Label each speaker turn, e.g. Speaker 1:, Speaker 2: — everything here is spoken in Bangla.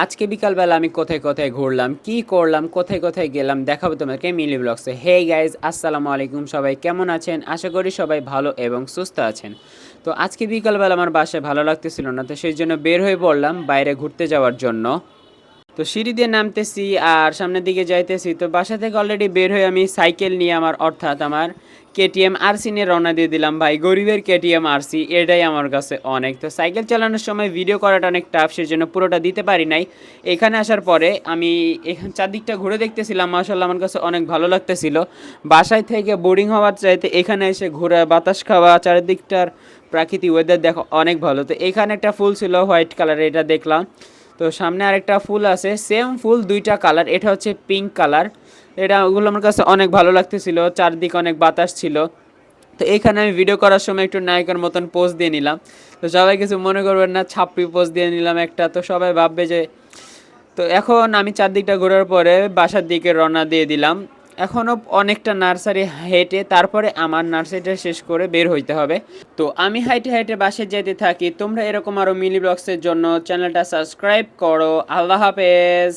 Speaker 1: আজকে বিকালবেলা আমি কোথায় কোথায় ঘুরলাম, কি করলাম, কোথায় কোথায় গেলাম দেখাবো তোমাকে মিলি ব্লগসে। হে গাইজ, আসসালামু আলাইকুম, সবাই কেমন আছেন? আশা করি সবাই ভালো এবং সুস্থ আছেন। তো আজকে বিকালবেলা আমার বাসায় ভালো লাগতেছিল না, তো সেই জন্য বের হয়ে পড়লাম বাইরে ঘুরতে যাওয়ার জন্য। তো সিঁড়ি দিয়ে নামতেছি আর সামনের দিকে যাইতেছি, তো বাসা থেকে অলরেডি বের হয়ে আমি সাইকেল নিয়ে আমার কেটিএম আরসি নিয়ে রওনা দিয়ে দিলাম। ভাই, গরিবের কেটিএম আরসি, এটাই আমার কাছে অনেক। তো সাইকেল চালানোর সময় ভিডিও করাটা অনেক টাফ, সেই জন্য পুরোটা দিতে পারি নাই। এখানে আসার পরে আমি এখান চারদিকটা ঘুরে দেখতেছিলাম, মাশাআল্লাহ আমার কাছে অনেক ভালো লাগতেছিল। বাসায় থেকে বোরিং হওয়ার চাইতে এখানে এসে ঘোরা, বাতাস খাওয়া, চারিদিকটার প্রাকৃতিক ওয়েদার দেখো অনেক ভালো। তো এখানে একটা ফুল ছিল হোয়াইট কালারের, এটা দেখলাম। তো সামনে আরেকটা ফুল আছে, সেম ফুল দুইটা কালার, এটা হচ্ছে পিঙ্ক কালার। এটা ওগুলো আমার কাছে অনেক ভালো লাগতেছিল, চারদিকে অনেক বাতাস ছিল। তো এইখানে আমি ভিডিও করার সময় একটু নায়কের মতন পোজ দিয়ে নিলাম। তো সবাই কিছু মনে করবেন না, ছাপ্পি পোজ দিয়ে নিলাম একটা, তো সবাই ভাববে যে। তো এখন আমি চারদিকটা ঘোরার পরে বাসার দিকে রওনা দিয়ে দিলাম। এখনও অনেকটা নার্সারি হেঁটে তারপরে আমার নার্সারিটা শেষ করে বের হইতে হবে। তো আমি হাইটে হাইটে বাসে যেতে থাকি। তোমরা এরকম আরও মিনি ব্লগসের জন্য চ্যানেলটা সাবস্ক্রাইব করো। আল্লাহ হাফেজ।